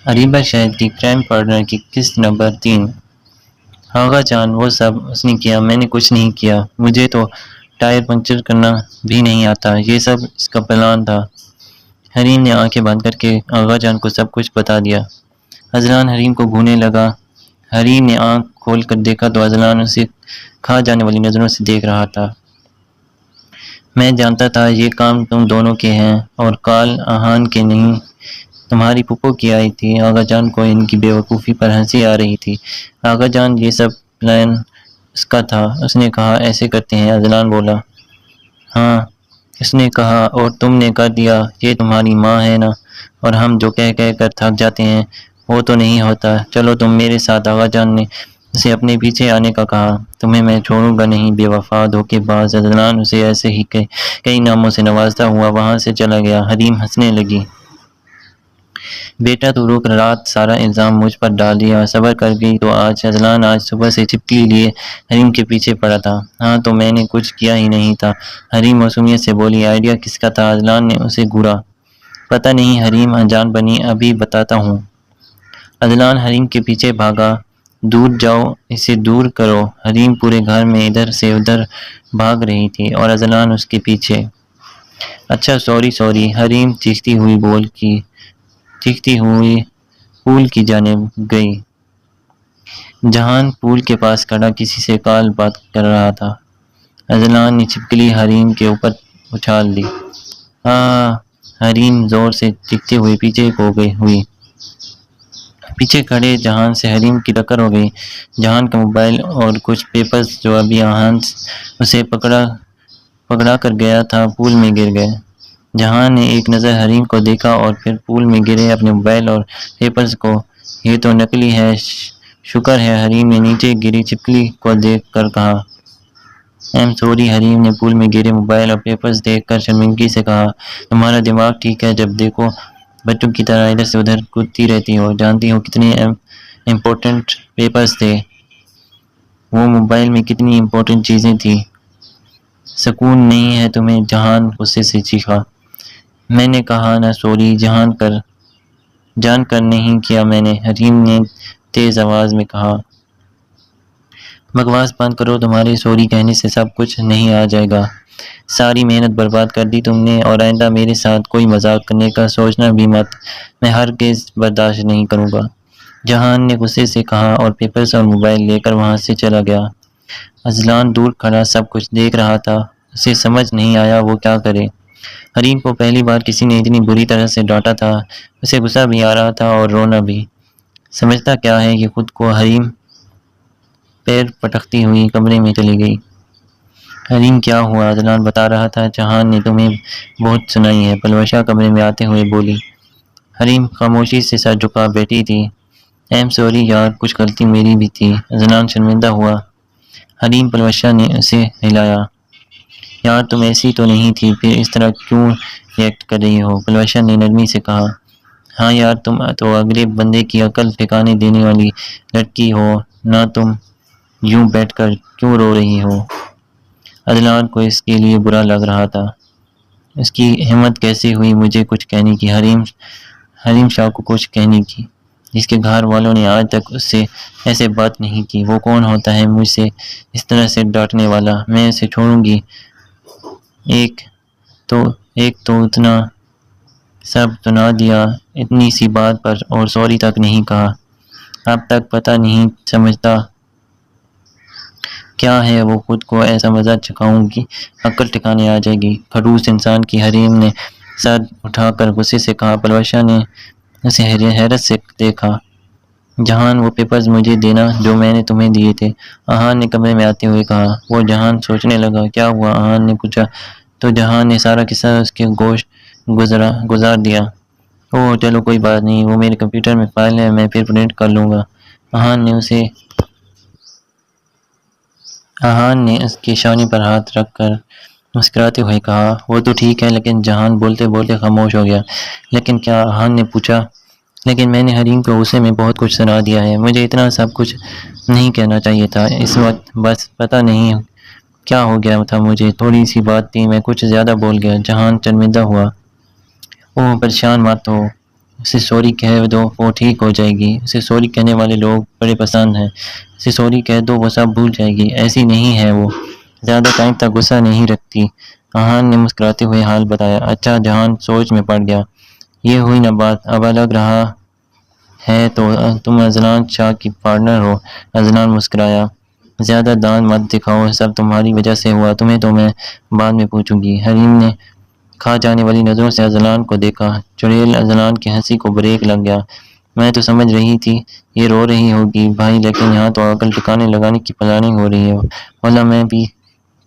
اریبہ شہر کی crime partner کی قسط نمبر 3۔ آغا جان وہ سب اس نے کیا، میں نے کچھ نہیں کیا، مجھے تو ٹائر پنکچر کرنا بھی نہیں آتا، یہ سب اس کا پلان تھا۔ حریم نے آنکھیں بند کر کے آغا جان کو سب کچھ بتا دیا۔ اذلان حریم کو گھورنے لگا۔ حریم نے آنکھ کھول کر دیکھا تو اذلان اسے کھا جانے والی نظروں سے دیکھ رہا تھا۔ میں جانتا تھا یہ کام تم دونوں کے ہیں اور کال آہان کے نہیں، تمہاری پھپھو کی آئی تھی۔ آغا جان کو ان کی بے وقوفی پر ہنسی آ رہی تھی۔ آغا جان یہ سب پلان اس کا تھا، اس نے کہا ایسے کرتے ہیں۔ اذلان بولا ہاں، اس نے کہا اور تم نے کر دیا، یہ تمہاری ماں ہے نا، اور ہم جو کہہ کہہ کر تھک جاتے ہیں وہ تو نہیں ہوتا، چلو تم میرے ساتھ۔ آغا جان نے اسے اپنے پیچھے آنے کا کہا۔ تمہیں میں چھوڑوں گا نہیں بے وفا دھوکے باز۔ اذلان اسے ایسے ہی کئی ناموں سے نوازتا ہوا وہاں سے چلا گیا۔ حریم ہنسنے لگی۔ بیٹا تو رک، رات سارا الزام مجھ پر ڈال دیا، صبر کر گئی تو آج۔ اذلان آج صبح سے چپکلی لیے حریم کے پیچھے پڑا تھا۔ ہاں تو میں نے کچھ کیا ہی نہیں تھا، حریم معصومیت سے بولی۔ آئیڈیا کس کا تھا؟ اذلان نے اسے گھورا۔ پتہ نہیں حریم انجان بنی، ابھی بتاتا ہوں۔ اذلان حریم کے پیچھے بھاگا۔ دور جاؤ، اسے دور کرو۔ حریم پورے گھر میں ادھر سے ادھر بھاگ رہی تھی اور اذلان اس کے پیچھے۔ اچھا سوری، حریم چیختی ہوئی پول کی جانب گئی۔ جہان پول کے پاس کھڑا کسی سے کال بات کر رہا تھا۔ اذلان نے چھپکلی حریم کے اوپر اچھال دی۔ حریم زور سے چیختے ہوئے پیچھے کو ہوئی۔ پیچھے کھڑے جہان سے حریم کی ٹکر ہو گئی۔ جہان کا موبائل اور کچھ پیپرز جو ابھی آہان اسے پکڑا کر گیا تھا پول میں گر گئے۔ جہان نے ایک نظر حریم کو دیکھا اور پھر پول میں گرے اپنے موبائل اور پیپرز کو۔ یہ تو نکلی ہے، شکر ہے۔ حریم نے نیچے گری چھپکلی کو دیکھ کر کہا۔ سوری، حریم نے پول میں گرے موبائل اور پیپرز دیکھ کر شرمندگی سے کہا۔ تمہارا دماغ ٹھیک ہے؟ جب دیکھو بچوں کی طرح ادھر سے ادھر کودتی رہتی ہو، جانتی ہو کتنے امپورٹنٹ پیپرز تھے، وہ موبائل میں کتنی امپورٹنٹ چیزیں تھیں۔ سکون نہیں ہے تمہیں؟ جہان غصے سے چیخا۔ میں نے کہا نا سوری، جان کر نہیں کیا میں نے، حریم نے تیز آواز میں کہا۔ بکواس بند کرو، تمہارے سوری کہنے سے سب کچھ نہیں آ جائے گا۔ ساری محنت برباد کر دی تم نے، اور آئندہ میرے ساتھ کوئی مذاق کرنے کا سوچنا بھی مت، میں ہرگز برداشت نہیں کروں گا، جہان نے غصے سے کہا اور پیپرز اور موبائل لے کر وہاں سے چلا گیا۔ اذلان دور کھڑا سب کچھ دیکھ رہا تھا، اسے سمجھ نہیں آیا وہ کیا کرے۔ حریم کو پہلی بار کسی نے اتنی بری طرح سے ڈانٹا تھا، اسے غصہ بھی آ رہا تھا اور رونا بھی۔ سمجھتا کیا ہے یہ خود کو؟ حریم پیر پٹکتی ہوئی کمرے میں چلی گئی۔ حریم کیا ہوا؟ اذلان بتا رہا تھا، جہان نے تمہیں بہت سنائی ہے، پلوشہ کمرے میں آتے ہوئے بولی۔ حریم خاموشی سے سر جھکا بیٹھی تھی۔ سوری یار، کچھ غلطی میری بھی تھی۔ اذلان شرمندہ ہوا۔ حریم پلوشہ نے اسے ہلایا۔ یار تم ایسی تو نہیں تھی، پھر اس طرح کیوں ری ایکٹ کر رہی ہو؟ پلوشہ نے نرمی سے کہا۔ ہاں یار، تم تو اگلے بندے کی عقل ٹھکانے دینے والی لڑکی ہو نا، تم یوں بیٹھ کر کیوں رو رہی ہو؟ اذلان کو اس کے لیے برا لگ رہا تھا۔ اس کی ہمت کیسے ہوئی مجھے کچھ کہنے کی، حریم شاہ کو کچھ کہنے کی، جس کے گھر والوں نے آج تک اس سے ایسے بات نہیں کی۔ وہ کون ہوتا ہے مجھ سے اس طرح سے ڈانٹنے والا؟ میں اسے چھوڑوں گی؟ ایک تو اتنا سب سنا دیا اتنی سی بات پر، اور سوری تک نہیں کہا۔ اب تک پتہ نہیں سمجھتا کیا ہے وہ خود کو، ایسا مزہ چکھاؤں گی عقل ٹھکانے آ جائے گی، خڑوس انسان کی۔ حریم نے سر اٹھا کر غصے سے کہا۔ پلوشہ نے اسے حیرت سے دیکھا۔ جہان وہ پیپرز مجھے دینا جو میں نے تمہیں دیے تھے، آہان نے کمرے میں آتے ہوئے کہا۔ وہ جہان سوچنے لگا۔ کیا ہوا؟ آہان نے پوچھا تو جہان نے سارا قصہ اس کے گزار دیا۔ اوہ چلو کوئی بات نہیں، وہ میرے کمپیوٹر میں فائل ہے، میں پھر پرنٹ کر لوں گا۔ آہان نے اس کے شانے پر ہاتھ رکھ کر مسکراتے ہوئے کہا۔ وہ تو ٹھیک ہے، لیکن جہان بولتے بولتے خاموش ہو گیا۔ لیکن کیا؟ آہان نے پوچھا۔ لیکن میں نے حریم کو غصے میں بہت کچھ سنا دیا ہے، مجھے اتنا سب کچھ نہیں کہنا چاہیے تھا اس وقت، بس پتہ نہیں کیا ہو گیا تھا مجھے، تھوڑی سی بات تھی، میں کچھ زیادہ بول گیا۔ جہان شرمندہ ہوا۔ اوہ پریشان مت ہو، اسے سوری کہہ دو، وہ ٹھیک ہو جائے گی۔ اسے سوری کہنے والے لوگ بڑے پسند ہیں۔ اسے سوری کہہ دو، وہ سب بھول جائے گی۔ ایسی نہیں ہے وہ، زیادہ ٹائم تک غصہ نہیں رکھتی۔ آہان نے مسکراتے ہوئے حال بتایا۔ اچھا، جہان سوچ میں پڑ گیا۔ یہ ہوئی نہ بات، اب لگ رہا ہے تو تم اذلان شاہ کی پارٹنر ہو۔ اذلان مسکرایا۔ زیادہ دان مت دکھاؤ، سب تمہاری وجہ سے ہوا، تمہیں تو میں بعد میں پوچھوں گی۔ حریم نے کھا جانے والی نظروں سے اذلان کو دیکھا۔ چڑیل اذلان کی ہنسی کو بریک لگ گیا۔ میں تو سمجھ رہی تھی یہ رو رہی ہوگی بھائی، لیکن یہاں تو عقل ٹھکانے لگانے کی پلاننگ ہو رہی ہے۔ واللہ میں بھی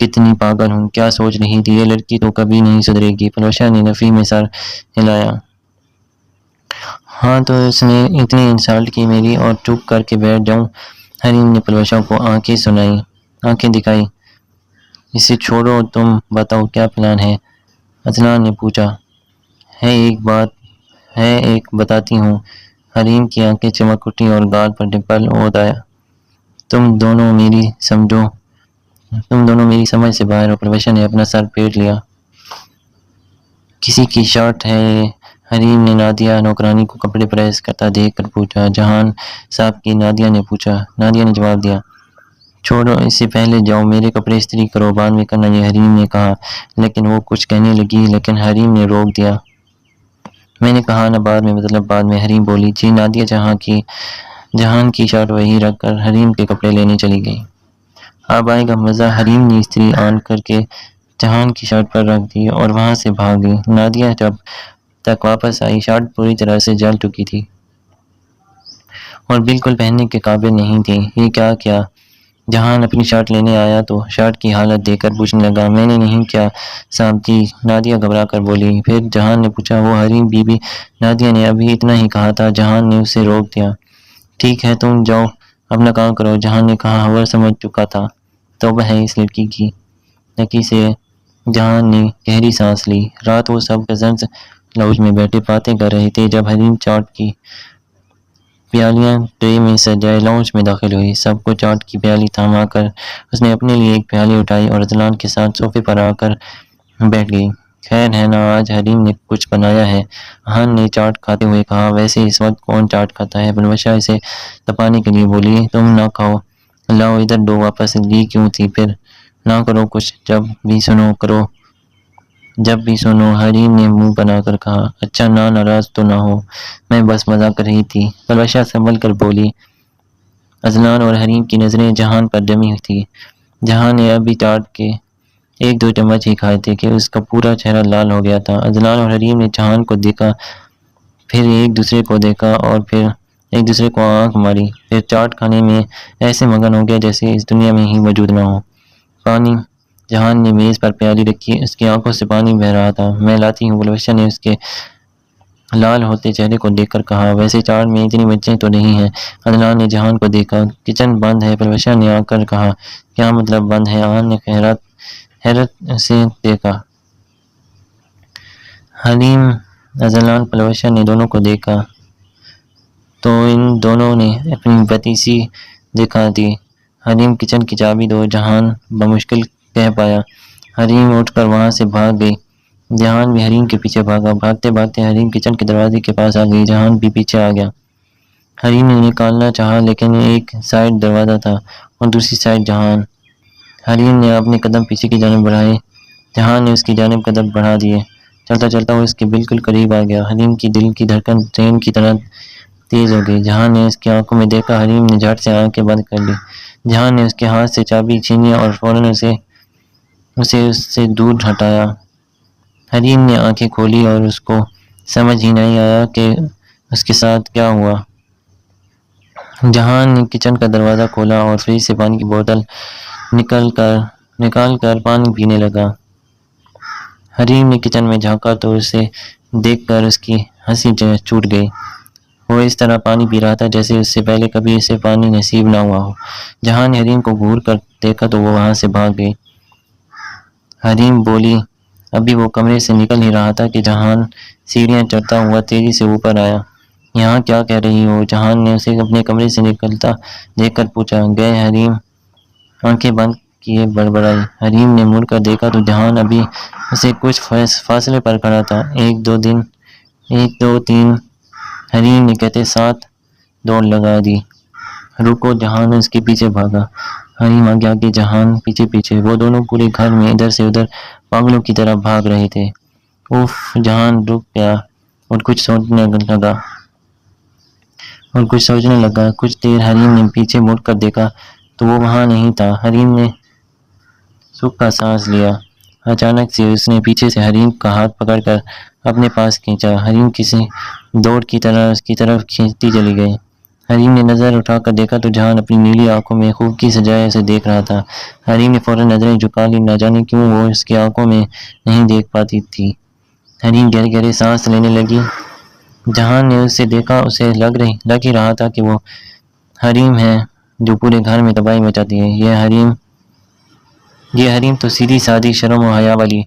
کتنی پاگل ہوں، کیا سوچ رہی تھی؟ یہ لڑکی تو کبھی نہیں سدھرے گی۔ پلوشا نے نفی میں سر ہلایا۔ ہاں تو اس نے اتنی انسلٹ کی میری، اور چپ کر کے بیٹھ جاؤں؟ حریم نے پلوشا کو آنکھیں دکھائی۔ اسے چھوڑو، تم بتاؤ کیا پلان ہے؟ اذلان نے پوچھا۔ ہے ایک بتاتی ہوں۔ حریم کی آنکھیں چمک اٹھی اور گال پر ڈمپل عود آیا۔ تم دونوں میری سمجھ سے باہر ہو۔ پلوشا نے اپنا سر پھیر لیا۔ کسی کی شرٹ ہے یہ؟ حریم نے نادیہ نوکرانی کو کپڑے پریس کرتا دیکھ کر پوچھا۔ جہان صاحب کی، نادیہ نے پوچھا۔ نادیہ نے جواب دیا۔ چھوڑو، اس سے پہلے جاؤ میرے کپڑے استری کرو، بعد میں کرنا، یہ حریم نے کہا۔ لیکن وہ کچھ کہنے لگی، لیکن حریم نے روک دیا۔ میں نے کہا نا بعد میں، مطلب بعد میں، حریم بولی۔ جی نادیہ جہان کی شرٹ وہی رکھ کر حریم کے کپڑے لینے چلی گئی۔ اب آئے گا مزہ۔ حریم نے استری آن کر کے جہان کی شرٹ پر رکھ دی اور وہاں سے بھاگ گئی۔ نادیہ جب تک واپس آئی، شرٹ پوری طرح سے جل چکی تھی اور بالکل پہننے کے قابل نہیں تھی۔ یہ کیا؟ جہان اپنی شرٹ لینے آیا تو شرٹ کی حالت دیکھ کر پوچھنے لگا۔ میں نے نہیں کیا صاحب جی، نادیہ گھبرا کر بولی۔ پھر جہان نے پوچھا، وہ حریم بی بی؟ نادیہ نے ابھی اتنا ہی کہا تھا، جہان نے اسے روک دیا۔ ٹھیک ہے، تم جاؤ اپنا کام کرو، جہان نے کہا۔ خبر سمجھ چکا تھا۔ توبہ ہے اس لڑکی کی لکی سے۔ جہان نے گہری سانس لی۔ رات وہ سب کزنز لاؤنج میں بیٹھے باتیں کر رہے تھے جب حریم چاٹ کی پیالیاں ٹرے میں سجائے لاؤنج میں داخل ہوئی۔ سب کو چاٹ کی پیالی تھما کر اس نے اپنے لیے ایک پیالی اٹھائی اور اذلان کے ساتھ صوفے پر آ کر بیٹھ گئی۔ خیر ہے نا، آج حریم نے کچھ بنایا ہے؟ آہان نے چاٹ کھاتے ہوئے کہا۔ ویسے اس وقت کون چاٹ کھاتا ہے؟ پلوشا اسے تپانے کے لیے بولی۔ تم نہ کھاؤ، لاؤ ادھر دو واپس، لی کیوں تھی پھر؟ نہ کرو کچھ، جب بھی سنو، حریم نے منہ بنا کر کہا۔ اچھا، ناراض تو نہ ہو، میں بس مزاق کر رہی تھی، پلوشا سنبھل کر بولی۔ اذلان اور حریم کی نظریں جہان پر جمی ہوئی تھی۔ جہان نے ابھی چاٹ کے 1-2 چمچ ہی کھائے تھے کہ اس کا پورا چہرہ لال ہو گیا تھا۔ اذلان اور حریم نے جہان کو دیکھا، پھر ایک دوسرے کو دیکھا اور پھر ایک دوسرے کو آنکھ ماری، پھر چاٹ کھانے میں ایسے مگن ہو گیا جیسے اس دنیا میں ہی موجود نہ ہو۔ پانی؟ جہان نے میز پر پیالی رکھی، اس کی آنکھوں سے پانی بہہ رہا تھا۔ میں لاتی ہوں، پلوشا نے اس کے لال ہوتے چہرے کو دیکھ کر کہا۔ ویسے چاٹ میں اتنی مرچیں تو نہیں ہیں؟ اذلان نے جہان کو دیکھا۔ کچن بند ہے، پلوشا نے آ کر کہا۔ کیا مطلب بند ہے؟ آہان نے حیرت سے دیکھا۔ حریم، اذلان، پلوشا نے دونوں کو دیکھا تو ان دونوں نے اپنی بتیسی دکھا دی۔ حریم، کچن کی چابی دو، جہان بمشکل کہہ پایا۔ حریم اٹھ کر وہاں سے بھاگ گئی۔ جہان بھی حریم کے پیچھے بھاگا۔ بھاگتے بھاگتے حریم کچن کے دروازے کے پاس آ گئی۔ جہان بھی پیچھے آ گیا۔ حریم نے نکالنا چاہا لیکن ایک سائیڈ دروازہ تھا اور دوسری سائیڈ جہان۔ حریم نے اپنے قدم پیچھے کی جانب بڑھائے، جہان نے اس کی جانب قدم بڑھا دیے۔ چلتا چلتا وہ اس کے بالکل قریب آ گیا۔ حریم کی دل کی دھڑکن ٹرین کی طرح تیز ہو گئی۔ جہان نے اس کی آنکھوں میں دیکھا۔ حریم نے جھٹ سے آنکھیں بند کر لی۔ جہان نے اس کے ہاتھ سے چابی چھینی اور فوراً اسے اس سے دور ہٹایا۔ حریم نے آنکھیں کھولی اور اس کو سمجھ ہی نہیں آیا کہ اس کے ساتھ کیا ہوا۔ جہان نے کچن کا دروازہ کھولا اور فریج سے پانی کی بوتل نکال کر پانی پینے لگا۔ حریم نے کچن میں جھانکا تو اسے دیکھ کر اس کی ہنسی چھوٹ گئی۔ وہ اس طرح پانی پی رہا تھا جیسے اس سے پہلے کبھی اسے پانی نصیب نہ ہوا ہو۔ جہان نے حریم کو گھور کر دیکھا تو وہ وہاں سے بھاگ گئی۔ حریم بولی۔ ابھی وہ کمرے سے نکل ہی رہا تھا کہ جہان سیڑھیاں چڑھتا ہوا تیزی سے اوپر آیا۔ یہاں کیا کہہ رہی ہو؟ جہان نے اسے اپنے کمرے سے نکلتا دیکھ کر پوچھا۔ گئے؟ حریم آنکھیں بند کیے بڑبڑائی۔ حریم نے مڑ کر دیکھا تو جہان ابھی اسے کچھ فاصلے پر کھڑا تھا۔ 1 2 3 کہتے ساتھ دوڑ لگا دی۔ رکو، جہان اس کے پیچھے بھاگا۔ حریم آگے آگے، جہان پیچھے پیچھے۔ وہ دونوں پورے گھر میں ادھر سے ادھر پاگلوں کی طرح بھاگ رہے تھے۔ اوف! جہان رک گیا اور کچھ سوچنے لگا۔ کچھ دیر حریم نے پیچھے مڑ کر دیکھا تو وہ وہاں نہیں تھا۔ حریم نے سکھ کا سانس لیا۔ اچانک سے اس نے پیچھے سے حریم کا ہاتھ پکڑ کر اپنے پاس کھینچا۔ حریم کسی دوڑ کی طرح اس کی طرف کھینچتی چلی گئی۔ حریم نے نظر اٹھا کر دیکھا تو جہان اپنی نیلی آنکھوں میں خوب کی سجائے اسے دیکھ رہا تھا۔ حریم نے فوراً نظریں جھکا لی، نہ جانے کیوں وہ اس کی آنکھوں میں نہیں دیکھ پاتی تھی۔ حریم گہرے گہرے سانس لینے لگی۔ جہان نے اسے دیکھا، اسے لگ ہی رہا تھا کہ وہ حریم ہے جو پورے گھر میں تباہی مچاتی ہے۔ یہ حریم تو سیدھی سادی شرم و حیا والی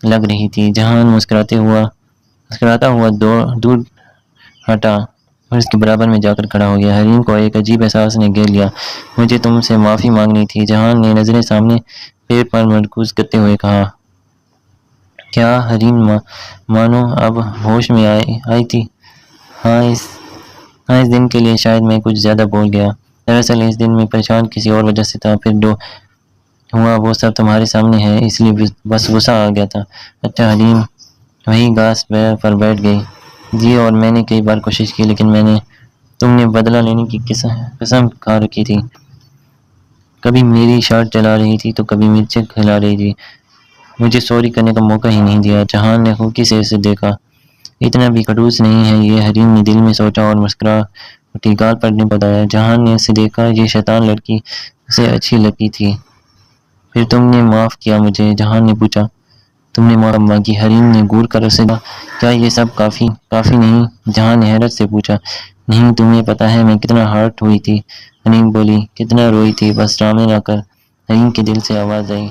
لگ رہی تھی۔ جہان مسکراتا ہوا دور ہٹا اور اس کے برابر میں جا کر کھڑا ہو گیا۔ حریم کو ایک عجیب احساس نے گھیر لیا۔ مجھے تم سے معافی مانگنی تھی، جہان نے نظریں سامنے پیڑ پر مرکوز کرتے ہوئے کہا۔ کیا حریم مانو اب ہوش میں آئی تھی؟ ہاں، اس دن کے لیے شاید میں کچھ زیادہ بول گیا۔ دراصل اس دن میں پریشان کسی اور وجہ سے تھا، پھر جو ہوا وہ سب تمہارے سامنے ہے، اس لیے بس غصہ آ گیا تھا۔ اچھا حریم وہی گھاس پر بیٹھ گئی۔ جی، اور میں نے کئی بار کوشش کی، لیکن تم نے بدلہ لینے کی قسم کھا رکھی تھی۔ کبھی میری شرٹ جلا رہی تھی تو کبھی مرچیں کھلا رہی تھی۔ مجھے سوری کرنے کا موقع ہی نہیں دیا۔ جہان نے خوکی سے اسے دیکھا۔ اتنا بھی خڑوس نہیں ہے یہ، حریم نے دل میں سوچا اور مسکرا اٹھی۔ گال پر نے بتایا۔ جہان نے اسے دیکھا، یہ شیطان لڑکی اسے اچھی لگی تھی۔ پھر تم نے معاف کیا مجھے؟ جہان نے پوچھا۔ تم نے معاف مانگی؟ حریم نے گور کر اسے دیکھا۔ کیا یہ سب کافی نہیں؟ جہان نے حیرت سے پوچھا۔ نہیں، تمہیں پتا ہے میں کتنا ہرٹ ہوئی تھی؟ حریم بولی۔ کتنا روئی تھی؟ بس ڈرامے نہ کر، حریم کے دل سے آواز آئی۔